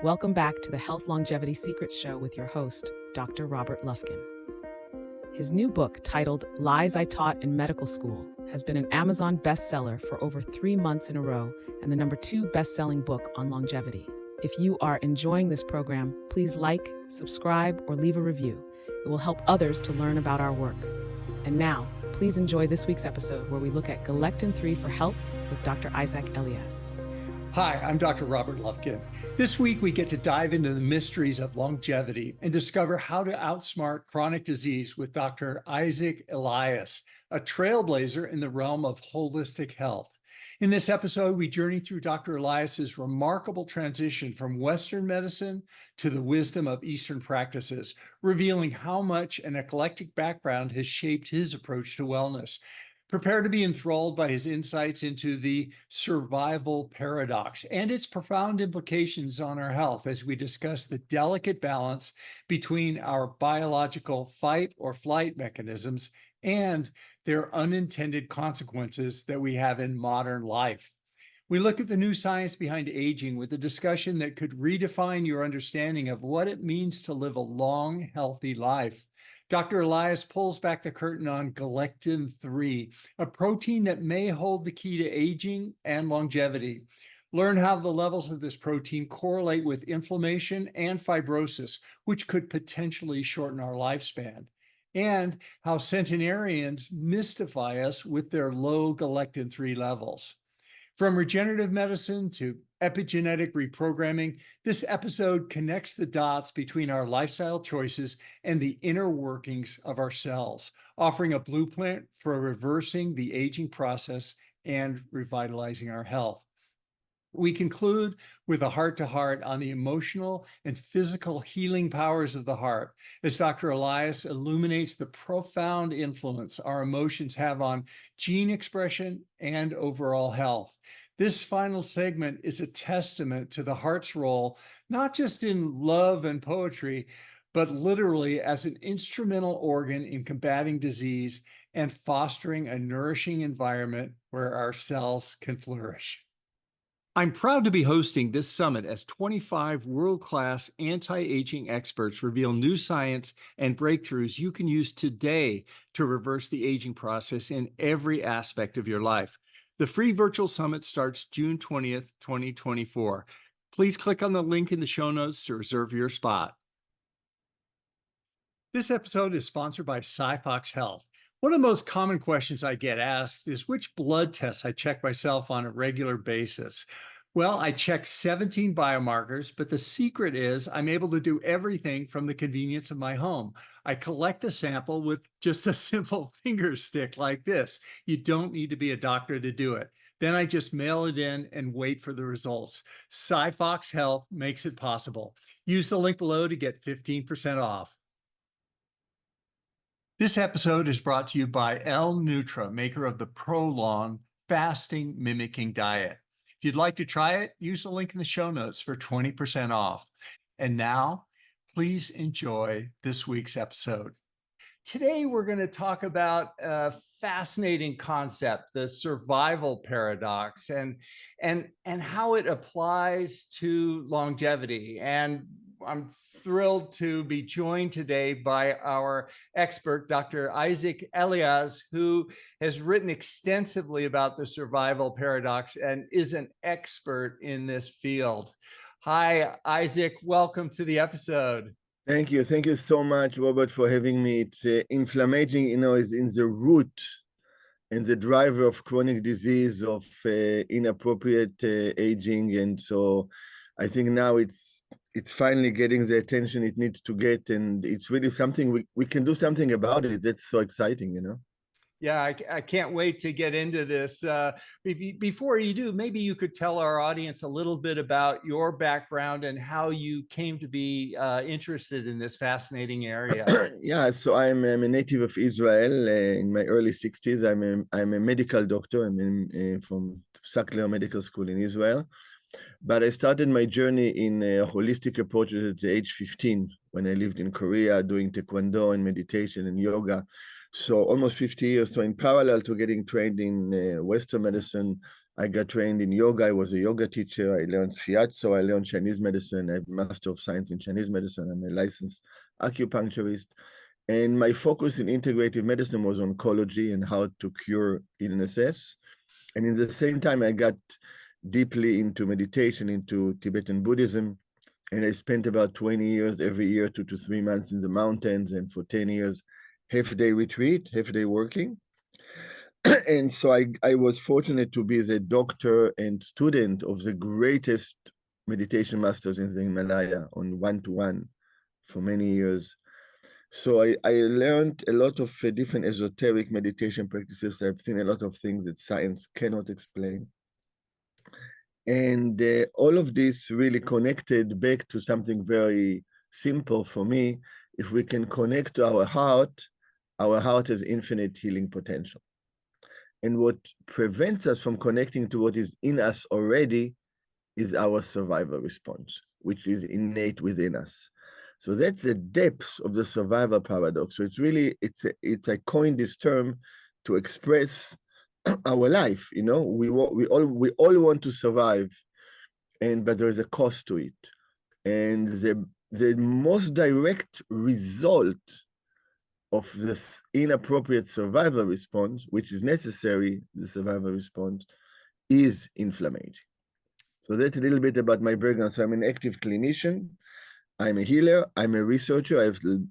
Welcome back to the Health Longevity Secrets Show with your host, Dr. Robert Lufkin. His new book, titled Lies I Taught in Medical School, has been an Amazon bestseller for over 3 months in a row and the #2 best-selling book on longevity. If you are enjoying this program, please like, subscribe, or leave a review. It will help others to learn about our work. And now, please enjoy this week's episode where we look at Galectin-3 for health with Dr. Isaac Eliaz. Hi, I'm Dr. Robert Lufkin. This week, we get to dive into the mysteries of longevity and discover how to outsmart chronic disease with Dr. Isaac Eliaz, a trailblazer in the realm of holistic health. In this episode, we journey through Dr. Eliaz's remarkable transition from Western medicine to the wisdom of Eastern practices, revealing how much an eclectic background has shaped his approach to wellness. Prepare to be enthralled by his insights into the survival paradox and its profound implications on our health as we discuss the delicate balance between our biological fight or flight mechanisms and their unintended consequences that we have in modern life. We look at the new science behind aging with a discussion that could redefine your understanding of what it means to live a long, healthy life. Dr. Eliaz pulls back the curtain on Galectin-3, a protein that may hold the key to aging and longevity. Learn how the levels of this protein correlate with inflammation and fibrosis, which could potentially shorten our lifespan, and how centenarians mystify us with their low Galectin-3 levels. From regenerative medicine to epigenetic reprogramming, this episode connects the dots between our lifestyle choices and the inner workings of our cells, offering a blueprint for reversing the aging process and revitalizing our health. We conclude with a heart-to-heart on the emotional and physical healing powers of the heart, as Dr. Eliaz illuminates the profound influence our emotions have on gene expression and overall health. This final segment is a testament to the heart's role, not just in love and poetry, but literally as an instrumental organ in combating disease and fostering a nourishing environment where our cells can flourish. I'm proud to be hosting this summit as 25 world-class anti-aging experts reveal new science and breakthroughs you can use today to reverse the aging process in every aspect of your life. The free virtual summit starts June 20th, 2024. Please click on the link in the show notes to reserve your spot. This episode is sponsored by Cyfox Health. One of the most common questions I get asked is which blood tests I check myself on a regular basis. Well, I check 17 biomarkers, but the secret is I'm able to do everything from the convenience of my home. I collect the sample with just a simple finger stick like this. You don't need to be a doctor to do it. Then I just mail it in and wait for the results. Cyfox Health makes it possible. Use the link below to get 15% off. This episode is brought to you by L-Nutra, maker of the Prolong fasting mimicking diet. If you'd like to try it, use the link in the show notes for 20% off. And now, please enjoy this week's episode. Today, we're going to talk about a fascinating concept, the survival paradox, and how it applies to longevity. And I'm thrilled to be joined today by our expert, Dr. Isaac Eliaz, who has written extensively about the survival paradox and is an expert in this field. Hi, Isaac. Welcome to the episode. Thank you. Thank you so much, Robert, for having me. It's inflammation, is in the root and the driver of chronic disease, of inappropriate aging. And so I think now it's finally getting the attention it needs to get. And it's really something we can do something about it. That's so exciting, Yeah, I can't wait to get into this. Before you do, maybe you could tell our audience a little bit about your background and how you came to be interested in this fascinating area. Yeah, so I'm a native of Israel. In my early 60s, I'm a medical doctor. I'm from Sackler Medical School in Israel. But I started my journey in holistic approaches at the age 15 when I lived in Korea doing taekwondo and meditation and yoga. So almost 50 years. So in parallel to getting trained in Western medicine, I got trained in yoga. I was a yoga teacher. I learned shiatsu. I learned Chinese medicine. I have a Master of Science in Chinese medicine. I'm a licensed acupuncturist. And my focus in integrative medicine was oncology and how to cure illnesses. And in the same time, I got deeply into meditation, into Tibetan Buddhism. And I spent about 20 years every year, 2 to 3 months in the mountains. And for 10 years, half-day retreat, half-day working. And so I was fortunate to be the doctor and student of the greatest meditation masters in the Himalaya on one-to-one for many years. So I learned a lot of different esoteric meditation practices. I've seen a lot of things that science cannot explain. And all of this really connected back to something very simple for me. If we can connect to our heart has infinite healing potential. And what prevents us from connecting to what is in us already is our survival response, which is innate within us. So that's the depths of the survival paradox. So it's really, I coined this term to express our life. You know, we all want to survive, but there is a cost to it. And the most direct result of this inappropriate survival response, which is necessary, the survival response, is inflammation. So that's a little bit about my background. So I'm an active clinician. I'm a healer. I'm a researcher.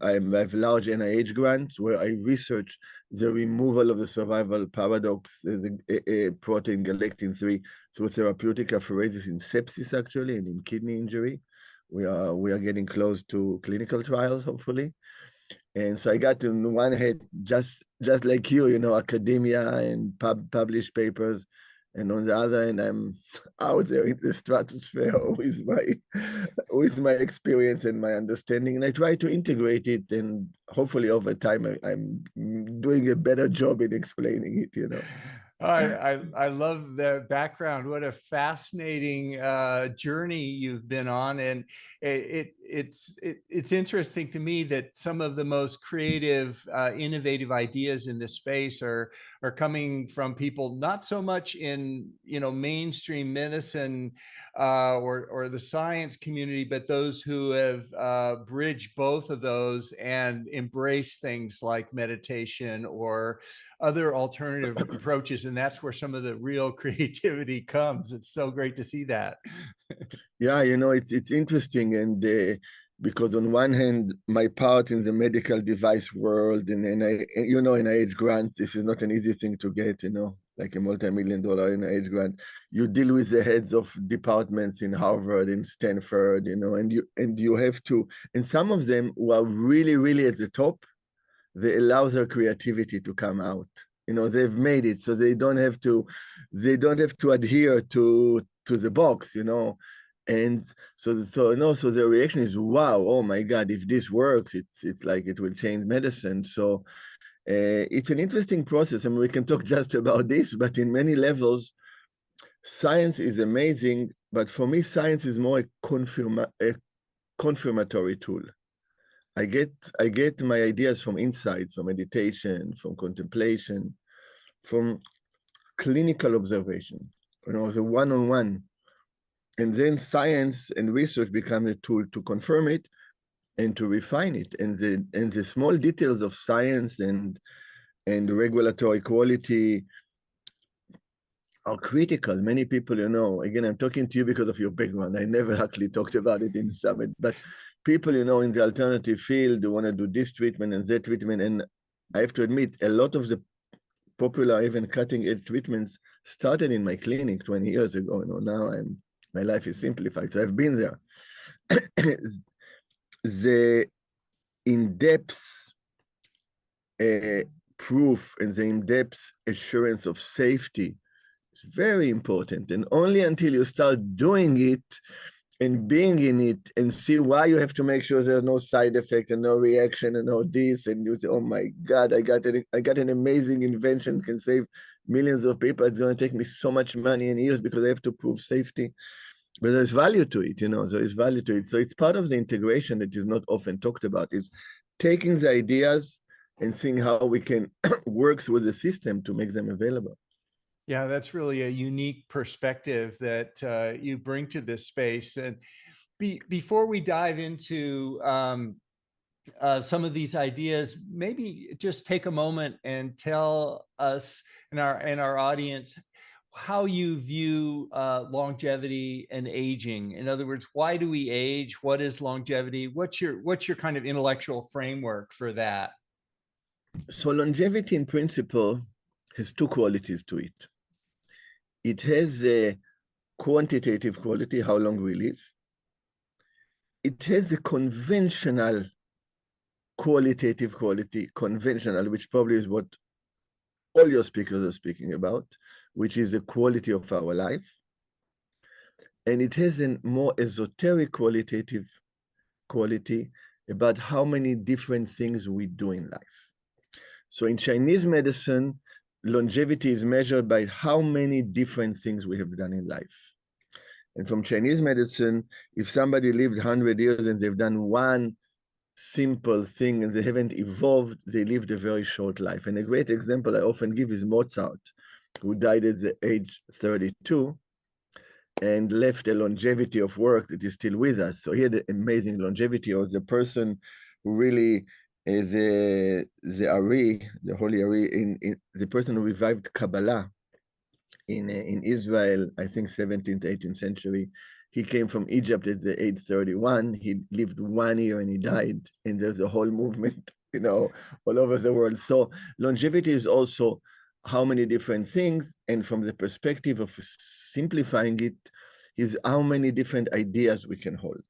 I have large NIH grants where I research the removal of the survival paradox, the protein Galectin-3 through therapeutic apheresis in sepsis, actually, and in kidney injury. We are getting close to clinical trials, hopefully. And so I got to, on one hand, just like you, academia and published papers. And on the other hand, I'm out there in the stratosphere with my experience and my understanding. And I try to integrate it. And hopefully over time, I'm doing a better job in explaining it. I love the background. What a fascinating journey you've been on, and it's interesting to me that some of the most creative, innovative ideas in this space are coming from people not so much in mainstream medicine or the science community, but those who have bridged both of those and embrace things like meditation or other alternative approaches. And that's where some of the real creativity comes. It's so great to see that. Yeah, it's interesting. And because on one hand, my part in the medical device world and NIH grants, this is not an easy thing to get, like a multi-million-dollar NIH grant. You deal with the heads of departments in Harvard and Stanford, and you have to, and some of them who are really, really at the top, they allow their creativity to come out. They've made it, so they don't have to adhere to the box, And so the reaction is, wow, oh my God, if this works, it's like it will change medicine. So it's an interesting process. I mean, we can talk just about this, but in many levels, science is amazing. But for me, science is more a confirmatory tool. I get my ideas from insights, from meditation, from contemplation, from clinical observation, the one-on-one. And then science and research become a tool to confirm it and to refine it. And the small details of science and regulatory quality are critical. Many people, again, I'm talking to you because of your background. I never actually talked about it in the summit, but people, in the alternative field, they want to do this treatment and that treatment. And I have to admit, a lot of the popular, even cutting-edge treatments started in my clinic 20 years ago. Now my life is simplified. So I've been there. The in-depth proof and the in-depth assurance of safety is very important. And only until you start doing it and being in it and see why you have to make sure there's no side effect and no reaction and no this, and you say, oh my God, I got an amazing invention, can save millions of people. It's going to take me so much money and years because I have to prove safety. But there's value to it, there is value to it. So it's part of the integration that is not often talked about, is taking the ideas and seeing how we can work with the system to make them available. Yeah, that's really a unique perspective that you bring to this space. And before we dive into some of these ideas, maybe just take a moment and tell us and our audience how you view longevity and aging. In other words, why do we age? What is longevity? What's your kind of intellectual framework for that? So longevity in principle has two qualities to it. It has a quantitative quality, how long we live. It has a conventional qualitative quality, conventional, which probably is what all your speakers are speaking about, which is the quality of our life. And it has a more esoteric qualitative quality about how many different things we do in life. So in Chinese medicine, longevity is measured by how many different things we have done in life. And from Chinese medicine, if somebody lived 100 years and they've done one simple thing and they haven't evolved, they lived a very short life. And a great example I often give is Mozart, who died at the age 32 and left a longevity of work that is still with us. So he had amazing longevity. Or the person who really is the Ari, the holy Ari, in the person who revived Kabbalah in Israel, I think 17th, 18th century. He came from Egypt at the age 31. He lived 1 year and he died. And there's a whole movement, all over the world. So longevity is also how many different things. And from the perspective of simplifying it, is how many different ideas we can hold.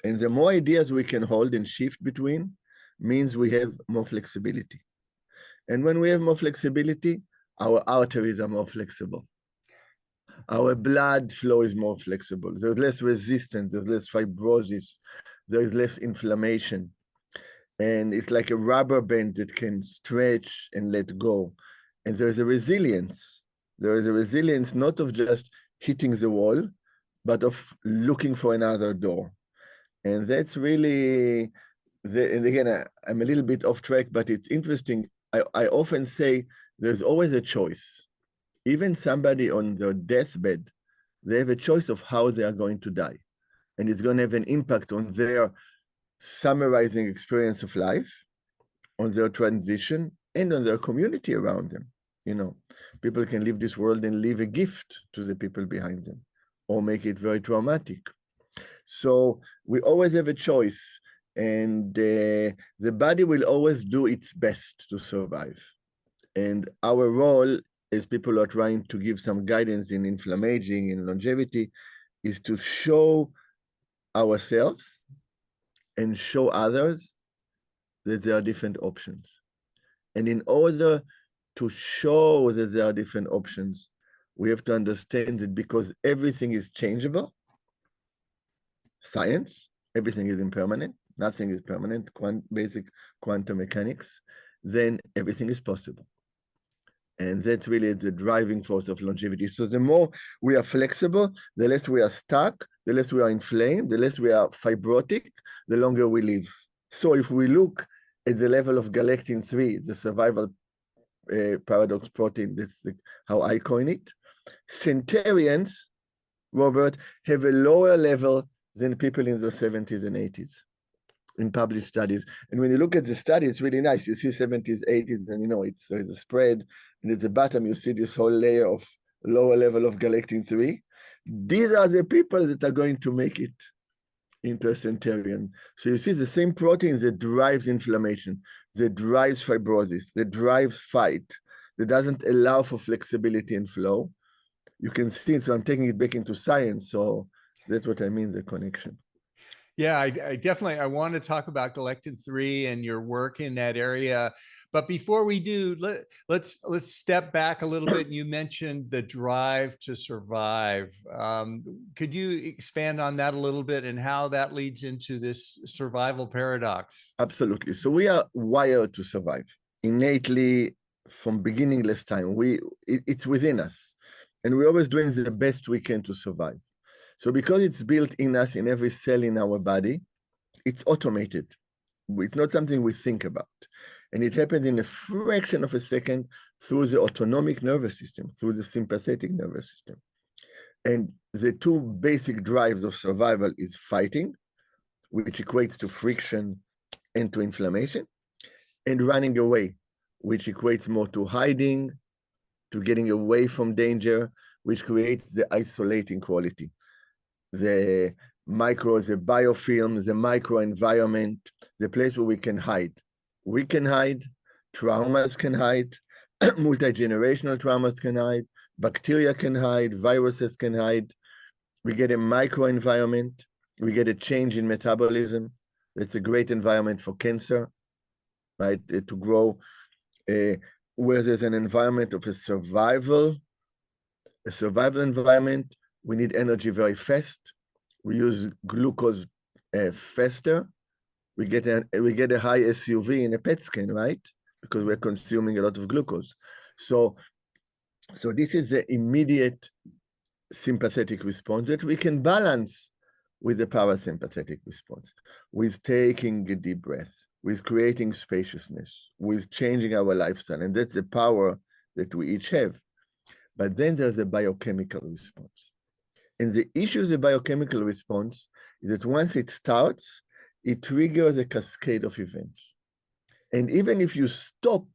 And the more ideas we can hold and shift between means we have more flexibility. And when we have more flexibility, our arteries are more flexible. Our blood flow is more flexible. There's less resistance, there's less fibrosis, there's less inflammation. And it's like a rubber band that can stretch and let go. And there's a resilience. There is a resilience not of just hitting the wall, but of looking for another door. And that's really, and again, I'm a little bit off track, but it's interesting. I often say there's always a choice. Even somebody on their deathbed, they have a choice of how they are going to die. And it's going to have an impact on their summarizing experience of life, on their transition, and on their community around them. People can leave this world and leave a gift to the people behind them, or make it very traumatic. So we always have a choice, and the body will always do its best to survive. And our role as people are trying to give some guidance in inflammation and longevity is to show ourselves and show others that there are different options. And in order to show that there are different options, we have to understand that because everything is changeable, science, everything is impermanent, nothing is permanent, basic quantum mechanics, then everything is possible. And that's really the driving force of longevity. So the more we are flexible, the less we are stuck, the less we are inflamed, the less we are fibrotic, the longer we live. So if we look at the level of Galectin-3, the survival paradox protein, that's how I coin it, centenarians, Robert, have a lower level than people in their 70s and 80s in published studies. And when you look at the study, it's really nice. You see 70s, 80s, and there's a spread. And at the bottom, you see this whole layer of lower level of Galectin-3. These are the people that are going to make it into a centenarian. So you see the same protein that drives inflammation, that drives fibrosis, that drives fight, that doesn't allow for flexibility and flow. You can see it, so I'm taking it back into science. So that's what I mean, the connection. Yeah, I want to talk about Galectin-3 and your work in that area. But before we do, let's step back a little bit. You mentioned the drive to survive. Could you expand on that a little bit and how that leads into this survival paradox? Absolutely. So we are wired to survive innately from beginningless time. It's within us, and we're always doing the best we can to survive. So because it's built in us, in every cell in our body, it's automated. It's not something we think about. And it happens in a fraction of a second through the autonomic nervous system, through the sympathetic nervous system. And the two basic drives of survival is fighting, which equates to friction and to inflammation, and running away, which equates more to hiding, to getting away from danger, which creates the isolating quality. The biofilm, the microenvironment, the place where we can hide. We can hide, traumas can hide, multi-generational traumas can hide, bacteria can hide, viruses can hide. We get a microenvironment, we get a change in metabolism. That's a great environment for cancer, right, to grow. Where there's an environment of a survival environment, we need energy very fast. We use glucose faster. We get a high SUV in a PET scan, right? Because we're consuming a lot of glucose. So this is the immediate sympathetic response that we can balance with the parasympathetic response, with taking a deep breath, with creating spaciousness, with changing our lifestyle. And that's the power that we each have. But then there's a biochemical response. And the issue with the biochemical response is that once it starts, it triggers a cascade of events. And even if you stop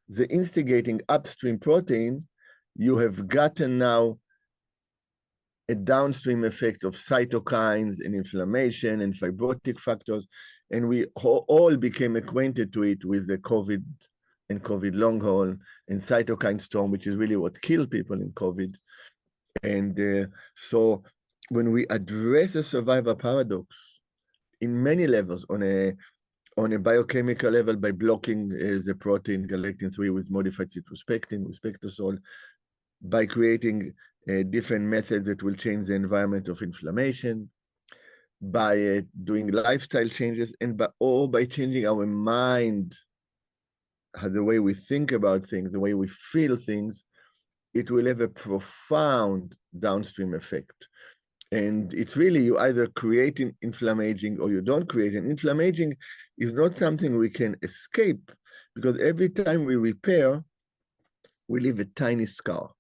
the instigating upstream protein, you have gotten now a downstream effect of cytokines and inflammation and fibrotic factors. And we all became acquainted to it with the COVID and COVID long haul and cytokine storm, which is really what killed people in COVID. And so when we address the survivor paradox in many levels, on a biochemical level by blocking the protein Galectin-3 with modified citrospectin, with spectosol, by creating different methods that will change the environment of inflammation, by doing lifestyle changes, and by changing our mind, the way we think about things, the way we feel things, it will have a profound downstream effect. And it's really, you either create an inflammaging or you don't create. And inflammaging is not something we can escape, because every time we repair, we leave a tiny scar.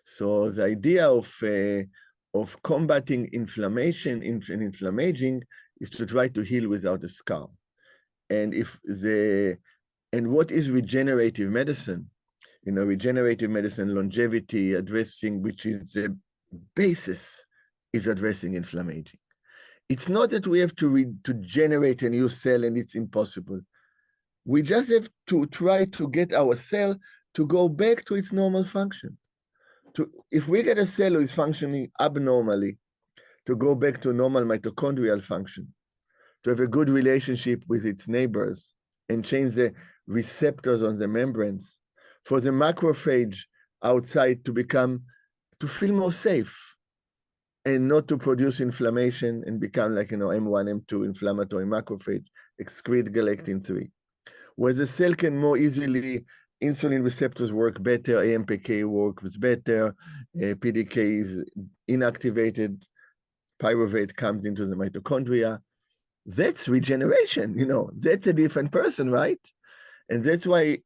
So the idea of combating inflammation and inflammaging is to try to heal without a scar. And what is regenerative medicine? You know, regenerative medicine, longevity, addressing, which is the basis, is addressing inflammaging. It's not that we have to generate a new cell and it's impossible. We just have to try to get our cell to go back to its normal function. If we get a cell who is functioning abnormally, to go back to normal mitochondrial function, to have a good relationship with its neighbors and change the receptors on the membranes, for the macrophage outside to feel more safe and not to produce inflammation and become like, M1, M2 inflammatory macrophage, excrete Galectin-3. Where the cell can more easily, insulin receptors work better, AMPK works better, PDK is inactivated, pyruvate comes into the mitochondria. That's regeneration, that's a different person, right? And that's why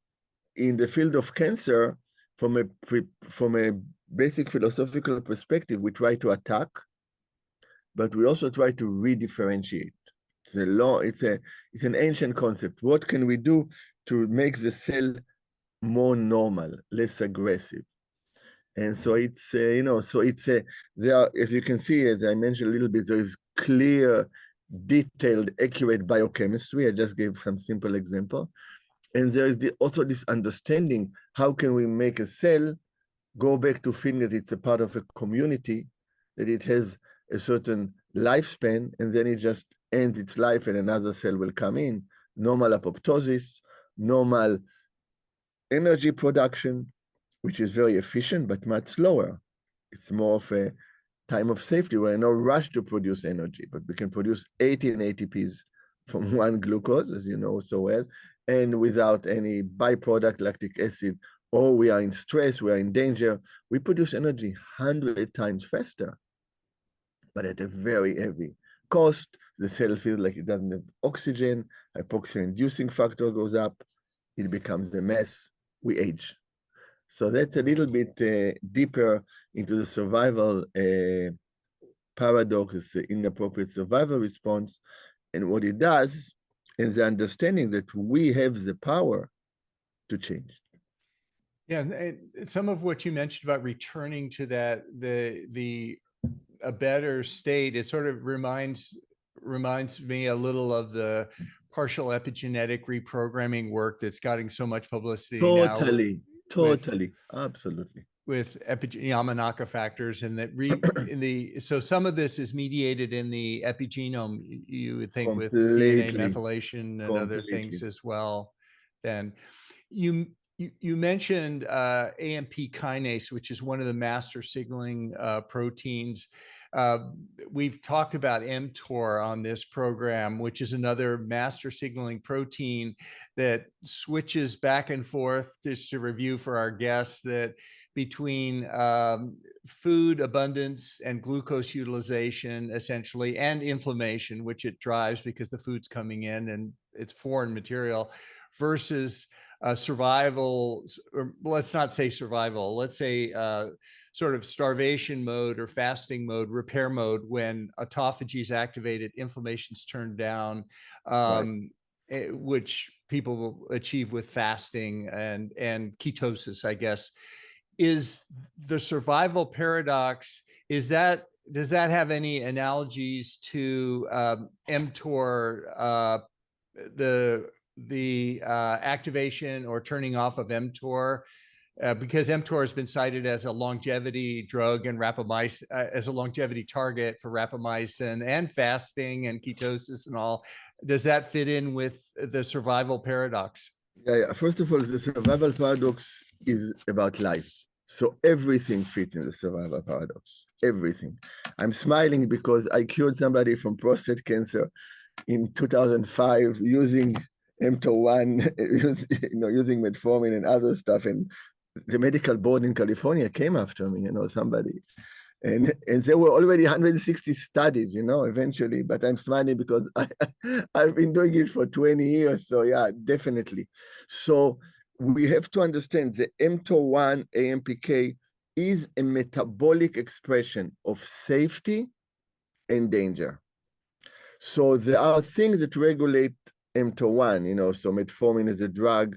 in the field of cancer, from a basic philosophical perspective, we try to attack, but we also try to redifferentiate. It's an ancient concept. What can we do to make the cell more normal, less aggressive? And so there are, as you can see, as I mentioned a little bit, there is clear, detailed, accurate biochemistry. I just gave some simple example. And there is also this understanding, how can we make a cell go back to feeling that it's a part of a community, that it has a certain lifespan, and then it just ends its life and another cell will come in. Normal apoptosis, normal energy production, which is very efficient, but much slower. It's more of a time of safety. We're in no rush to produce energy, but we can produce 18 ATPs from one glucose, as you know so well, and without any byproduct, lactic acid, or we are in stress, we are in danger, we produce energy 100 times faster, but at a very heavy cost. The cell feels like it doesn't have oxygen, hypoxia-inducing factor goes up, it becomes a mess, we age. So that's a little bit deeper into the survival paradox, the inappropriate survival response, and what it does is the understanding that we have the power to change. Yeah, and some of what you mentioned about returning to that a better state, it sort of reminds me a little of the partial epigenetic reprogramming work that's getting so much publicity Totally, now. totally, absolutely. With Yamanaka factors, and that so some of this is mediated in the epigenome, you would think, with DNA methylation and other things as well. Then you mentioned AMP kinase, which is one of the master signaling proteins. We've talked about mTOR on this program, which is another master signaling protein that switches back and forth, just to review for our guests, that between food abundance and glucose utilization, essentially, and inflammation, which it drives because the food's coming in and it's foreign material, versus survival, or let's not say survival, let's say sort of starvation mode or fasting mode, repair mode, when autophagy is activated, inflammation's turned down, which people will achieve with fasting and ketosis, I guess. Is the survival paradox, does that have any analogies to mTOR, the activation or turning off of mTOR, because mTOR has been cited as a longevity drug and rapamycin, as a longevity target for rapamycin and fasting and ketosis and all. Does that fit in with the survival paradox? Yeah. First of all, the survival paradox is about life. So everything fits in the survival paradox, everything. I'm smiling because I cured somebody from prostate cancer in 2005 using mTOR1, using metformin and other stuff. And the medical board in California came after me, somebody. And there were already 160 studies, eventually, but I'm smiling because I've been doing it for 20 years. So yeah, definitely. So we have to understand the mTOR1 AMPK is a metabolic expression of safety and danger. So there are things that regulate mTOR1, so metformin is a drug,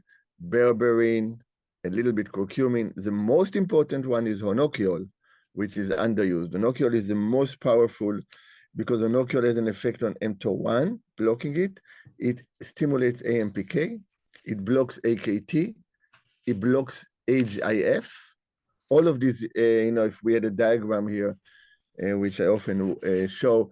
berberine, a little bit curcumin. The most important one is honokiol, which is underused. Honokiol is the most powerful because honokiol has an effect on mTOR1, blocking it. It stimulates AMPK. It blocks AKT. It blocks HIF. All of these, if we had a diagram here, which I often show,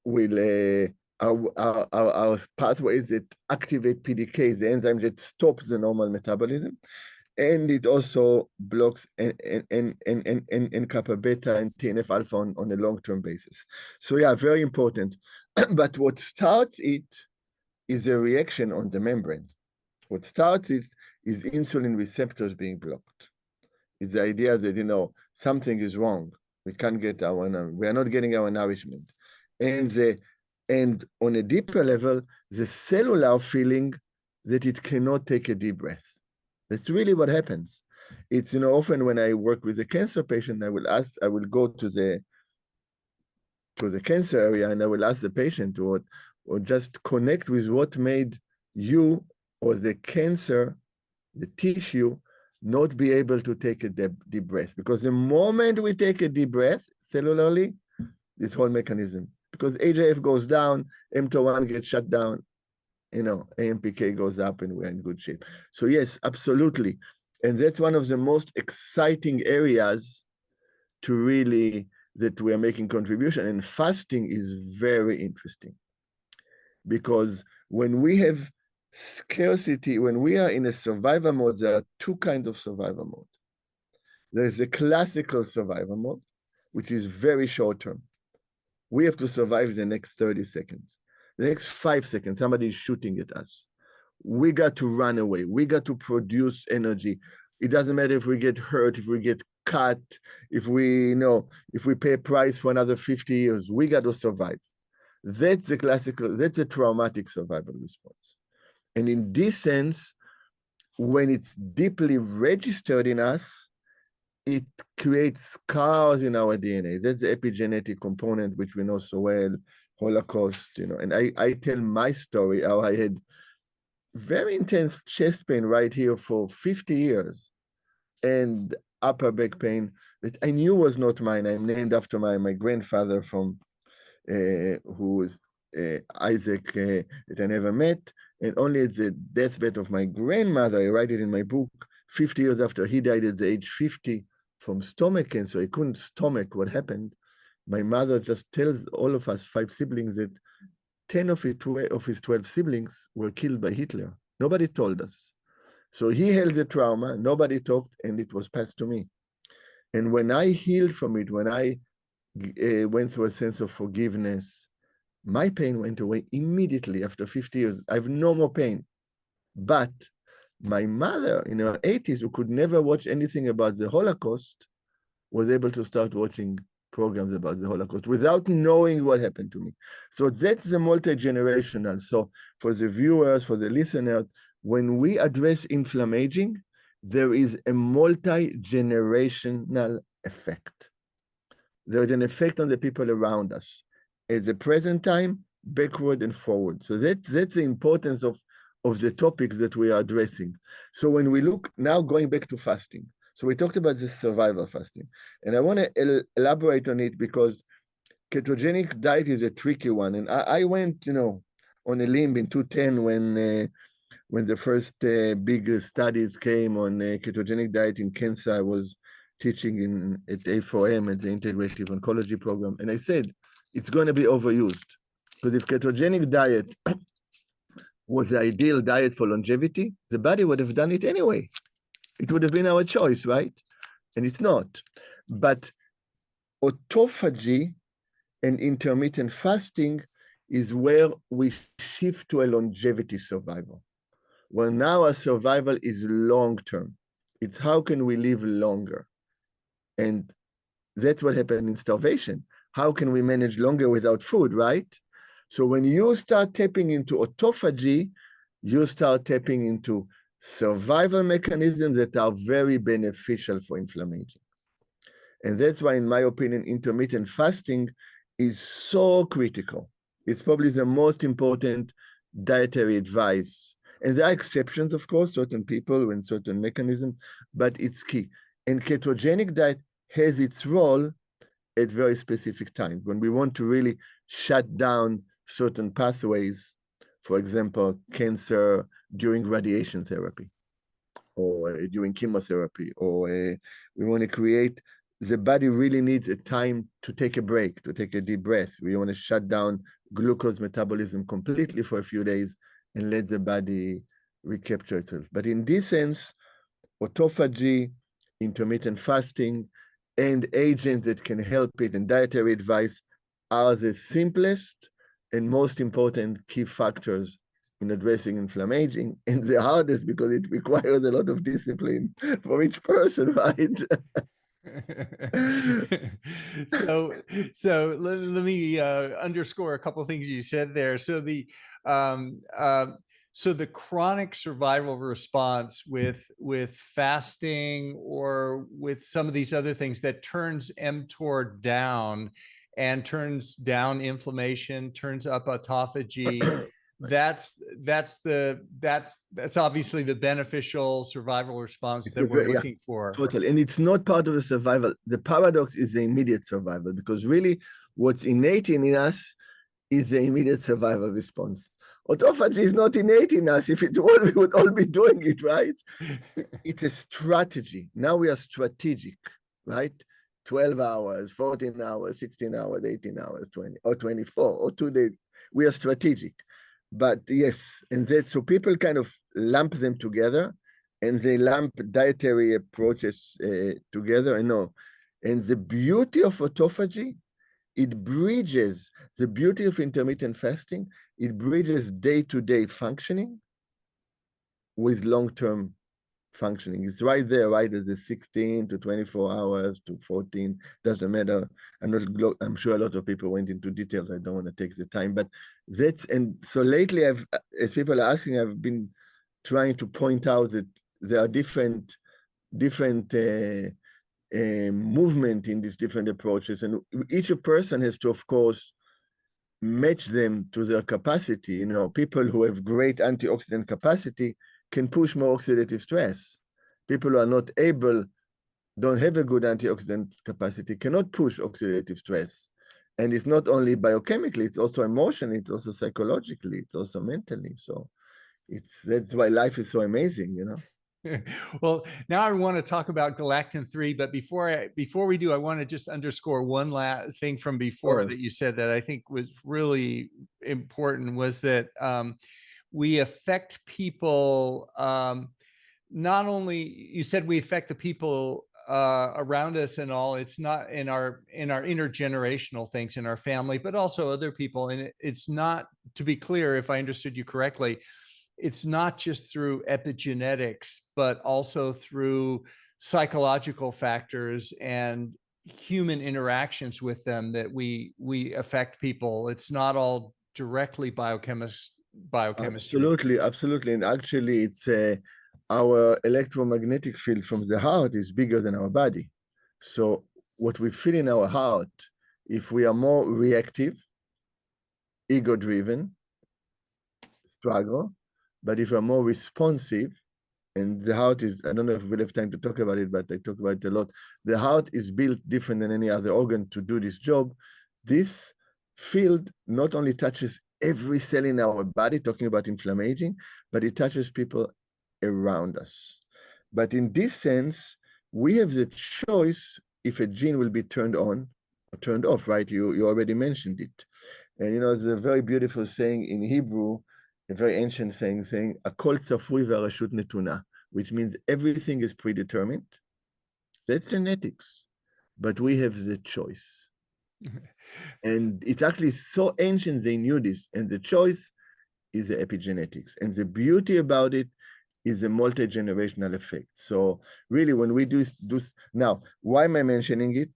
will our pathways that activate PDK, the enzyme that stops the normal metabolism. And it also blocks kappa beta and TNF alpha on a long-term basis. So yeah, very important. But what starts it is a reaction on the membrane. What starts it is insulin receptors being blocked. It's the idea that, something is wrong. We can't get we are not getting our nourishment. And on a deeper level, the cellular feeling that it cannot take a deep breath. That's really what happens. It's, often when I work with a cancer patient, I will go to the cancer area and I will ask the patient or just connect with what made you or the cancer, the tissue, not be able to take a deep breath. Because the moment we take a deep breath cellularly, this whole mechanism, because HIF goes down, mTOR1 gets shut down, AMPK goes up and we're in good shape. So yes, absolutely. And that's one of the most exciting areas to really, that we are making contribution. And fasting is very interesting because when we have scarcity, when we are in a survival mode, there are two kinds of survival mode. There's the classical survival mode, which is very short term. We have to survive the next 30 seconds. The next 5 seconds, somebody is shooting at us. We got to run away. We got to produce energy. It doesn't matter if we get hurt, if we get cut, if we pay a price for another 50 years, we got to survive. That's the classical, that's a traumatic survival response. And in this sense, when it's deeply registered in us, it creates scars in our DNA. That's the epigenetic component, which we know so well, Holocaust, and I tell my story, how I had very intense chest pain right here for 50 years and upper back pain that I knew was not mine. I'm named after my grandfather from who was Isaac that I never met. And only at the deathbed of my grandmother, I write it in my book, 50 years after he died at the age 50 from stomach cancer. He couldn't stomach what happened. My mother just tells all of us 5 siblings that 10 of his 12 siblings were killed by Hitler. Nobody told us. So he held the trauma, nobody talked, and it was passed to me. And when I healed from it, when I went through a sense of forgiveness, my pain went away immediately after 50 years. I have no more pain. But my mother in her 80s, who could never watch anything about the Holocaust, was able to start watching programs about the Holocaust without knowing what happened to me. So that's the multi-generational. So for the viewers, for the listeners, when we address inflammation, there is a multi-generational effect. There is an effect on the people around us at the present time, backward and forward. So that's the importance of the topics that we are addressing. So when we look now going back to fasting, so we talked about the survival fasting, and I want to elaborate on it because ketogenic diet is a tricky one. And I went, on a limb in 2010 when the first big studies came on ketogenic diet in cancer. I was teaching at A4M at the Integrative Oncology Program, and I said it's going to be overused because if ketogenic diet was the ideal diet for longevity, the body would have done it anyway. It would have been our choice, right? And it's not. But autophagy and intermittent fasting is where we shift to a longevity survival. Well, now our survival is long-term. It's how can we live longer? And that's what happened in starvation. How can we manage longer without food, right? So when you start tapping into autophagy, you start tapping into survival mechanisms that are very beneficial for inflammation. And that's why, in my opinion, intermittent fasting is so critical. It's probably the most important dietary advice. And there are exceptions, of course, certain people and certain mechanisms, but it's key. And ketogenic diet has its role at very specific times when we want to really shut down certain pathways, for example, cancer during radiation therapy or during chemotherapy, or we want to create, the body really needs a time to take a break, to take a deep breath. We want to shut down glucose metabolism completely for a few days and let the body recapture itself. But in this sense, autophagy, intermittent fasting, and agents that can help it and dietary advice are the simplest and most important key factors in addressing inflammation, and the hardest because it requires a lot of discipline for each person, right? So let me underscore a couple of things you said there. So the chronic survival response with fasting or with some of these other things that turns mTOR down and turns down inflammation, turns up autophagy. That's obviously the beneficial survival response that we're looking for. Totally. And it's not part of the survival. The paradox is the immediate survival, because really what's innate in us is the immediate survival response. Autophagy is not innate in us. If it was, we would all be doing it, right? It's a strategy. Now we are strategic, right? 12 hours, 14 hours, 16 hours, 18 hours, 20 or 24 or 2 days. We are strategic. But yes, and that, so people kind of lump them together, and they lump dietary approaches together. I know. And the beauty of autophagy, it bridges, the beauty of intermittent fasting, it bridges day-to-day functioning with long-term functioning. It's right there, right? As the 16 to 24 hours to 14, doesn't matter. I'm sure a lot of people went into details. I don't want to take the time, but that's, and so lately as people are asking, I've been trying to point out that there are different movement in these different approaches, and each person has to, of course, match them to their capacity. You know, people who have great antioxidant capacity can push more oxidative stress. People who are not able, don't have a good antioxidant capacity, cannot push oxidative stress. And it's not only biochemically, it's also emotionally, it's also psychologically, it's also mentally. So that's why life is so amazing, you know. Well, now I want to talk about Galectin-3, but before we do, I want to just underscore one last thing from before that you said that I think was really important, was that we affect people, not only, you said we affect the people around us and all, it's not in our intergenerational things in our family, but also other people. And it's not, to be clear, if I understood you correctly, it's not just through epigenetics, but also through psychological factors and human interactions with them that we affect people. It's not all directly biochemistry. Absolutely. And actually, it's our electromagnetic field from the heart is bigger than our body. So what we feel in our heart, if we are more reactive, ego-driven, struggle, but if we're more responsive, and the heart is, I don't know if we'll have time to talk about it, but I talk about it a lot. The heart is built different than any other organ to do this job. This field not only touches every cell in our body, talking about inflammation, but it touches people around us. But in this sense, we have the choice if a gene will be turned on or turned off, right? You already mentioned it. And you know, there's a very beautiful saying in Hebrew, a very ancient saying, "Akol tzafui v'harashut netuna," which means everything is predetermined. That's genetics, but we have the choice. And it's actually so ancient, they knew this. And the choice is the epigenetics. And the beauty about it is a multi-generational effect. So really, when we do now, why am I mentioning it?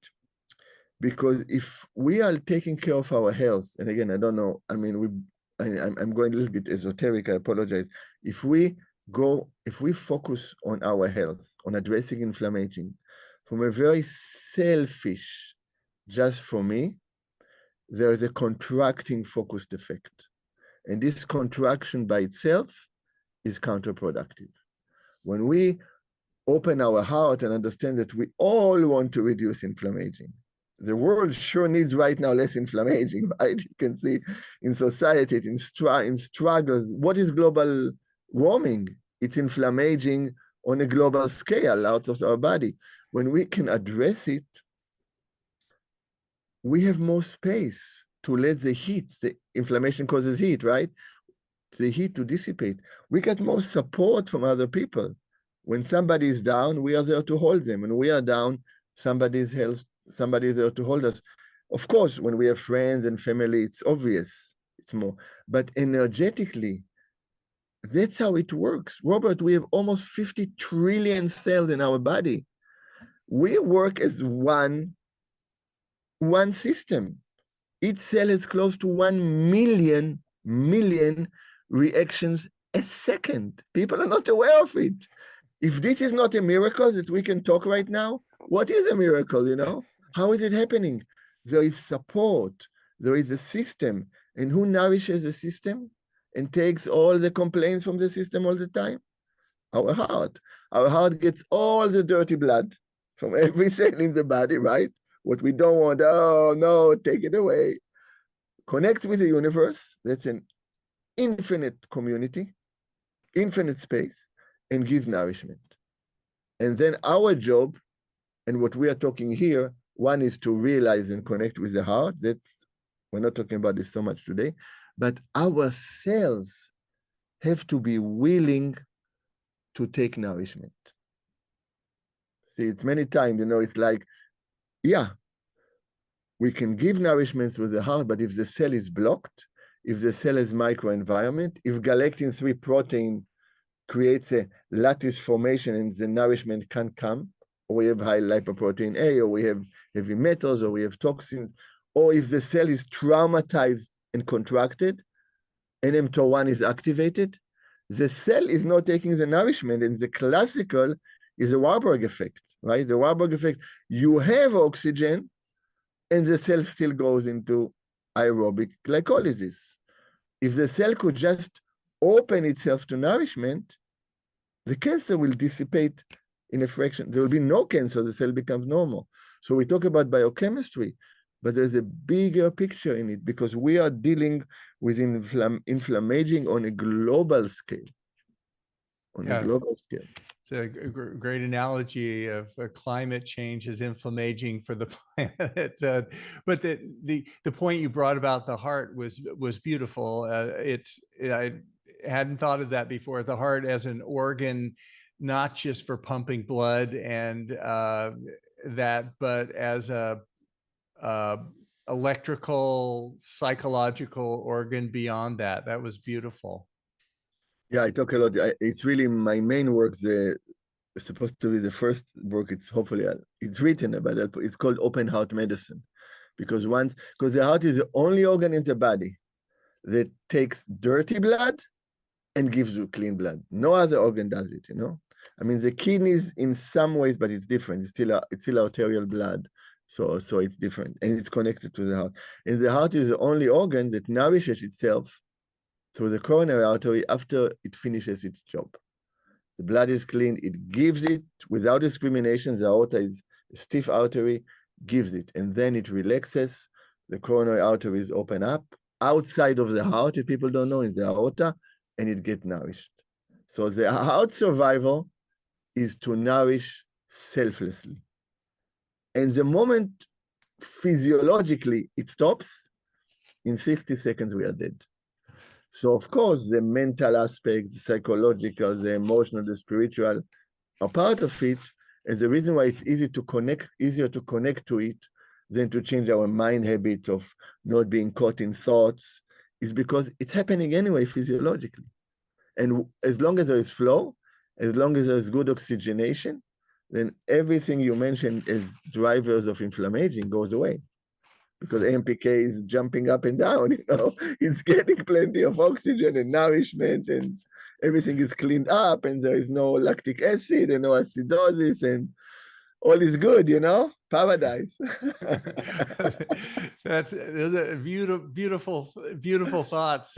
Because if we are taking care of our health, and again, I don't know, I mean, I'm going a little bit esoteric, I apologize. If we focus on our health, on addressing inflammation from a very selfish, just for me, there is a contracting focused effect. And this contraction by itself is counterproductive. When we open our heart and understand that we all want to reduce inflammation, the world sure needs right now less inflammation, right? You can see in society, in struggles. What is global warming? It's inflammation on a global scale out of our body. When we can address it, we have more space to let the heat, the inflammation causes heat, right? The heat to dissipate. We get more support from other people. When somebody is down, we are there to hold them. When we are down, somebody is there to hold us. Of course, when we have friends and family, it's obvious, it's more. But energetically, that's how it works. Robert, we have almost 50 trillion cells in our body. We work as one system. Each cell has close to 1 million reactions a second. People are not aware of it. If this is not a miracle that we can talk right now, what is a miracle, you know? How is it happening? There is support, there is a system. And who nourishes the system and takes all the complaints from the system all the time? Our heart. Our heart gets all the dirty blood from every cell in the body, right? What we don't want, oh no, take it away. Connect with the universe, that's an infinite community, infinite space, and gives nourishment. And then our job, and what we are talking here, one is to realize and connect with the heart. We're not talking about this so much today, but our cells have to be willing to take nourishment. See, it's many times, you know, it's like, yeah, we can give nourishment through the heart, but if the cell is blocked, if the cell has microenvironment, if Galectin-3 protein creates a lattice formation and the nourishment can't come, or we have high lipoprotein A, or we have heavy metals, or we have toxins, or if the cell is traumatized and contracted, and mTOR1 is activated, the cell is not taking the nourishment, and the classical is a Warburg effect, right? The Warburg effect, you have oxygen, and the cell still goes into aerobic glycolysis. If the cell could just open itself to nourishment, the cancer will dissipate in a fraction. There will be no cancer, the cell becomes normal. So we talk about biochemistry, but there's a bigger picture in it because we are dealing with inflammaging on a global scale. A global scale. It's a great analogy of climate change as inflammaging for the planet. But the point you brought about the heart was beautiful. I hadn't thought of that before. The heart as an organ, not just for pumping blood and but as a electrical, psychological organ beyond that. That was beautiful. Yeah, I talk a lot. It's really my main work. It's supposed to be the first book. It's hopefully it's written about it. It's called Open Heart Medicine, because the heart is the only organ in the body that takes dirty blood and gives you clean blood. No other organ does it. I mean, the kidneys in some ways, but it's different. It's still arterial blood, so it's different, and it's connected to the heart. And the heart is the only organ that nourishes itself through the coronary artery after it finishes its job. The blood is clean, it gives it without discrimination. The aorta is a stiff artery, gives it, and then it relaxes. The coronary arteries open up outside of the heart, if people don't know, in the aorta, and it gets nourished. So the heart survival is to nourish selflessly. And the moment physiologically it stops, in 60 seconds we are dead. So of course, the mental aspect, the psychological, the emotional, the spiritual are part of it. And the reason why it's easier to connect to it than to change our mind habit of not being caught in thoughts is because it's happening anyway physiologically. And as long as there is flow, as long as there is good oxygenation, then everything you mentioned as drivers of inflammation goes away. Because AMPK is jumping up and down, it's getting plenty of oxygen and nourishment, and everything is cleaned up, and there is no lactic acid and no acidosis, and all is good, paradise. Those are beautiful thoughts.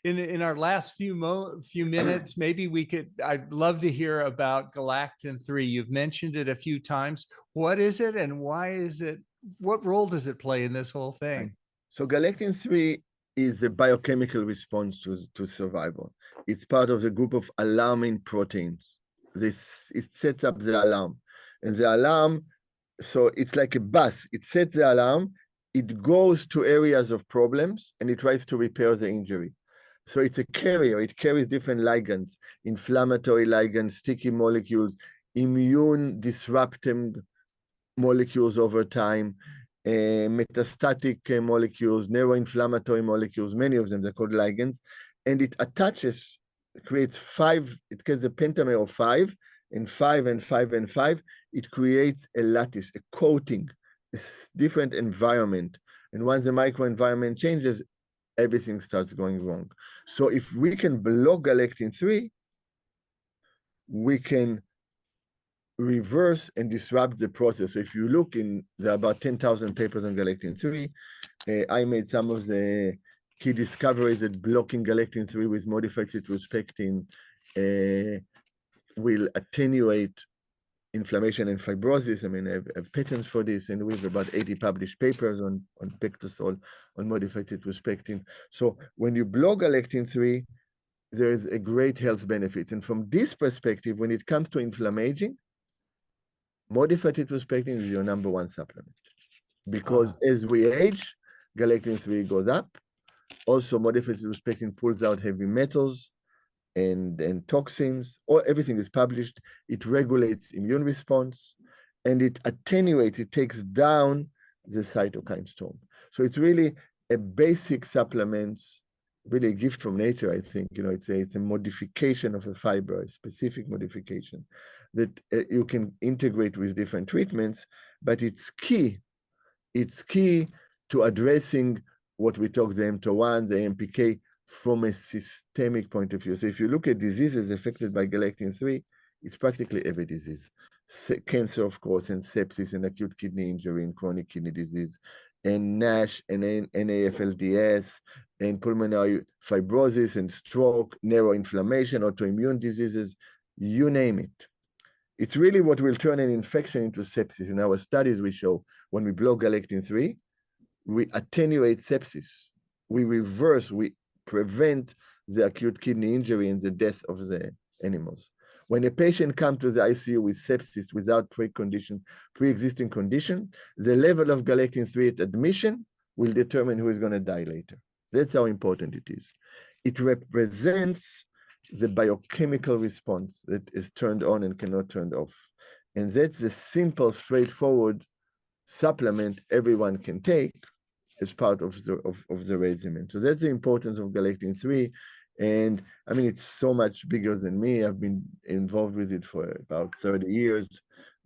In our last few minutes, maybe I'd love to hear about Galectin-3. You've mentioned it a few times. What is it, and why is it? What role does it play in this whole thing? So Galectin-3 is a biochemical response to survival. It's part of the group of alarming proteins. It sets up the alarm. And the alarm, so it's like a bus. It sets the alarm, it goes to areas of problems, and it tries to repair the injury. So it's a carrier. It carries different ligands, inflammatory ligands, sticky molecules, immune disrupting molecules over time, metastatic molecules, neuroinflammatory molecules, many of them, they're called ligands, and it attaches, creates a pentamer of 5, and 5 and 5 and 5, it creates a lattice, a coating, a different environment. And once the microenvironment changes, everything starts going wrong. So if we can block Galectin-3, we can reverse and disrupt the process. So if you look there are about 10,000 papers on Galectin-3. I made some of the key discoveries that blocking Galectin-3 with modified citrospectin will attenuate inflammation and fibrosis. I mean, I have patents for this, and we have about 80 published papers on Pectosol, on modified citrospectin. So when you block Galectin-3, there is a great health benefit. And from this perspective, when it comes to inflammaging, modified citrospectin is your number one supplement. Because as we age, Galectin-3 goes up. Also, modified citrospectin pulls out heavy metals and toxins, or everything is published. It regulates immune response, and it attenuates, it takes down the cytokine storm. So it's really a basic supplement, really a gift from nature, I think. It's a modification of a fiber, a specific modification that you can integrate with different treatments, but it's key to addressing what we talk, the mTOR1, the AMPK, from a systemic point of view. So if you look at diseases affected by Galectin-3, it's practically every disease. Cancer, of course, and sepsis, and acute kidney injury, and chronic kidney disease, and NASH, and NAFLDS, and pulmonary fibrosis, and stroke, neuroinflammation, autoimmune diseases, you name it. It's really what will turn an infection into sepsis. In our studies, we show when we block Galectin-3, we attenuate sepsis. We reverse, we prevent the acute kidney injury and the death of the animals. When a patient comes to the ICU with sepsis without pre-existing condition, the level of Galectin-3 at admission will determine who is going to die later. That's how important it is. It represents the biochemical response that is turned on and cannot turn off. And that's the simple, straightforward supplement everyone can take as part of the regimen. So that's the importance of Galectin-3. And I mean, it's so much bigger than me. I've been involved with it for about 30 years.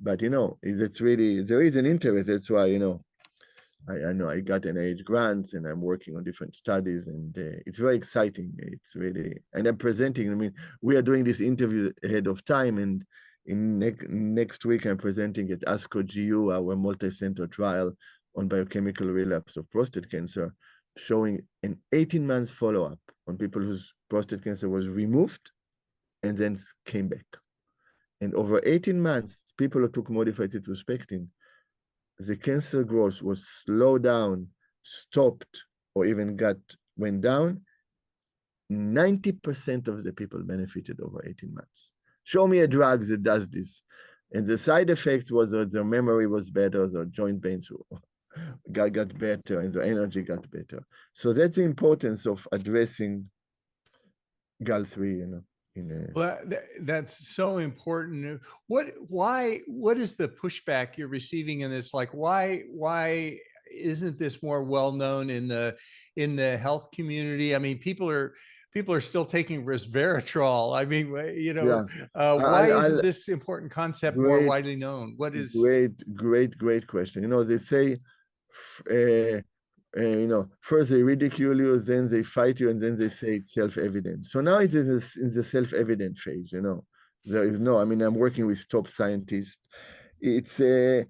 But, you know, it's really, there is an interest. That's why, you know, I know I got NIH grants and I'm working on different studies, and it's very exciting. It's really, and I'm presenting. I mean, we are doing this interview ahead of time, and in next week I'm presenting at ASCO GU, our multi-center trial on biochemical relapse of prostate cancer, showing an 18-month follow-up on people whose prostate cancer was removed and then came back. And over 18 months, people who took modified cytospectin, the cancer growth was slowed down, stopped, or even went down. 90% of the people benefited over 18 months. Show me a drug that does this. And the side effects was that their memory was better, their joint pains got better, and their energy got better. So that's the importance of addressing GAL3, you know. Well, that's so important. What is the pushback you're receiving in this? Like, why isn't this more well known in the health community? I mean, people are still taking resveratrol. I mean, you know, yeah. why isn't this important concept more widely known? What is great question? You know, they say, you know, first they ridicule you, then they fight you, and then they say it's self-evident. So now it's in the self-evident phase, you know. There is no, I mean, I'm working with top scientists. It's a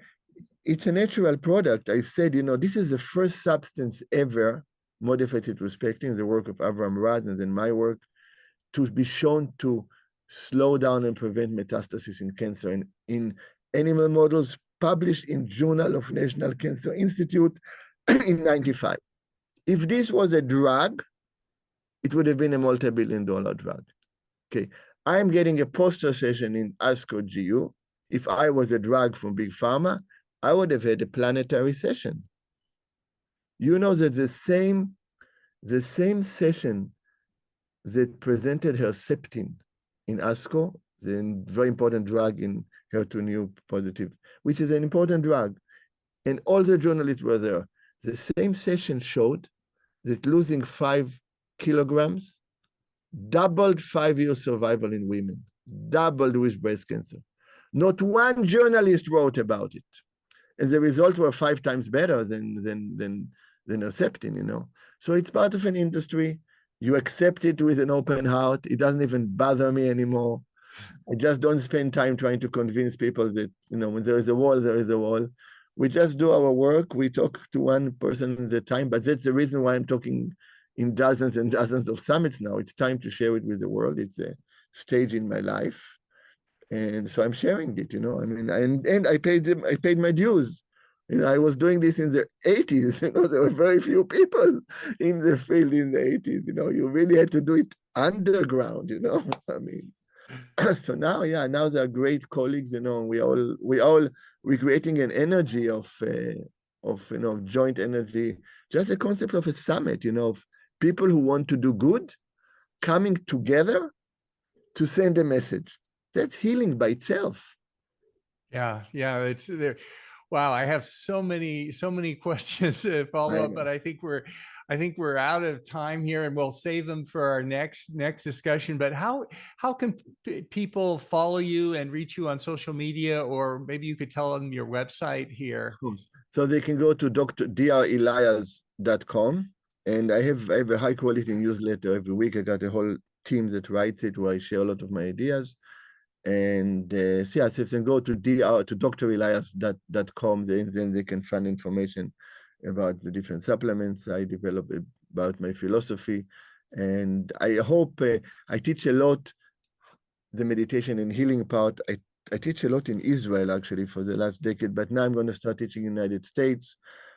natural product. I said, you know, this is the first substance ever modified cytospectin, the work of Avram Raz and then my work, to be shown to slow down and prevent metastasis in cancer. And in animal models published in Journal of National Cancer Institute in 95. If this was a drug, it would have been a multi-billion-dollar drug. Okay, I'm getting a poster session in ASCO GU. If I was a drug from Big Pharma, I would have had a planetary session. You know that the same session that presented Herceptin in ASCO, the very important drug in HER2 positive, which is an important drug, and all the journalists were there. The same session showed that losing 5 kilograms doubled 5-year survival in women, doubled with breast cancer. Not one journalist wrote about it. And the results were 5 times better than Herceptin, you know. So it's part of an industry. You accept it with an open heart. It doesn't even bother me anymore. I just don't spend time trying to convince people that, you know, when there is a wall, there is a wall. We just do our work. We talk to one person at a time, but that's the reason why I'm talking in dozens and dozens of summits now. It's time to share it with the world. It's a stage in my life. And so I'm sharing it, you know. I mean, and I paid my dues. You know, I was doing this in the 80s. You know, there were very few people in the field in the 80s. You know, you really had to do it underground, you know. I mean, so now, yeah, now there are great colleagues, you know, we're creating an energy of you know, joint energy, just a concept of a summit, you know, of people who want to do good coming together to send a message. That's healing by itself. Yeah, it's there. Wow, I have so many questions to follow up, but I think we're out of time here, and we'll save them for our next discussion. But how can people follow you and reach you on social media, or maybe you could tell them your website here? So they can go to dreliaz.com, And I have a high quality newsletter every week. I got a whole team that writes it where I share a lot of my ideas. And so yeah, so if they go to drelias.com, then they can find information about the different supplements I develop, about my philosophy. And I hope I teach a lot the meditation and healing part. I teach a lot in Israel actually for the last decade, but now I'm going to start teaching in the United States.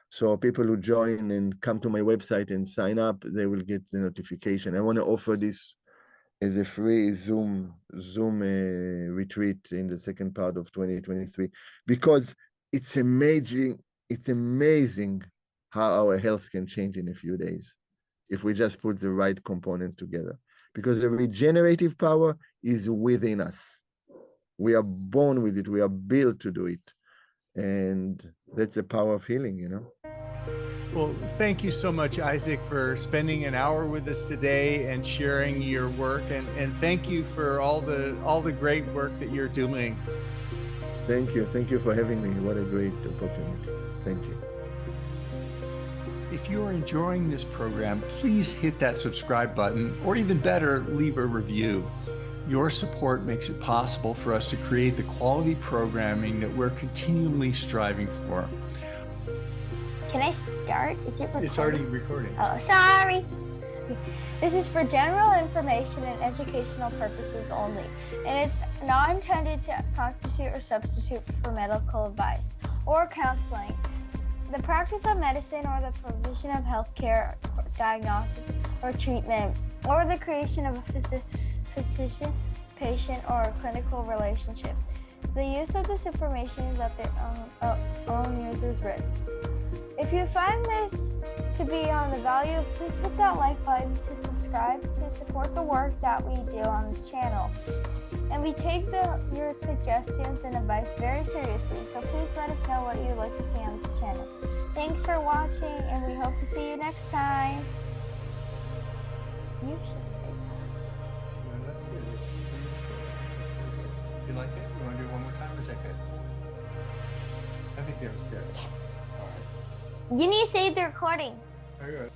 So people who join and come to my website and sign up, they will get the notification. I want to offer this as a free Zoom retreat in the second part of 2023, because it's amazing. It's amazing how our health can change in a few days if we just put the right components together. Because the regenerative power is within us. We are born with it. We are built to do it. And that's the power of healing, you know? Well, thank you so much, Isaac, for spending an hour with us today and sharing your work. And thank you for all the great work that you're doing. Thank you. Thank you for having me. What a great opportunity. Thank you. If you're enjoying this program, please hit that subscribe button, or even better, leave a review. Your support makes it possible for us to create the quality programming that we're continually striving for. Can I start? Is it recording? It's already recording. Oh, sorry. This is for general information and educational purposes only, and it's not intended to constitute or substitute for medical advice or counseling, the practice of medicine, or the provision of healthcare, diagnosis, or treatment, or the creation of a physician-patient or clinical relationship. The use of this information is at their own user's risk. If you find this to be on the value, please hit that like button to subscribe to support the work that we do on this channel. And we take your suggestions and advice very seriously, so please let us know what you'd like to see on this channel. Thanks for watching, and we hope to see you next time. You should say that. No, that's good. You like it? You want to do it one more time, or is that good? I think that was good. Yes. You need to save the recording. Very good.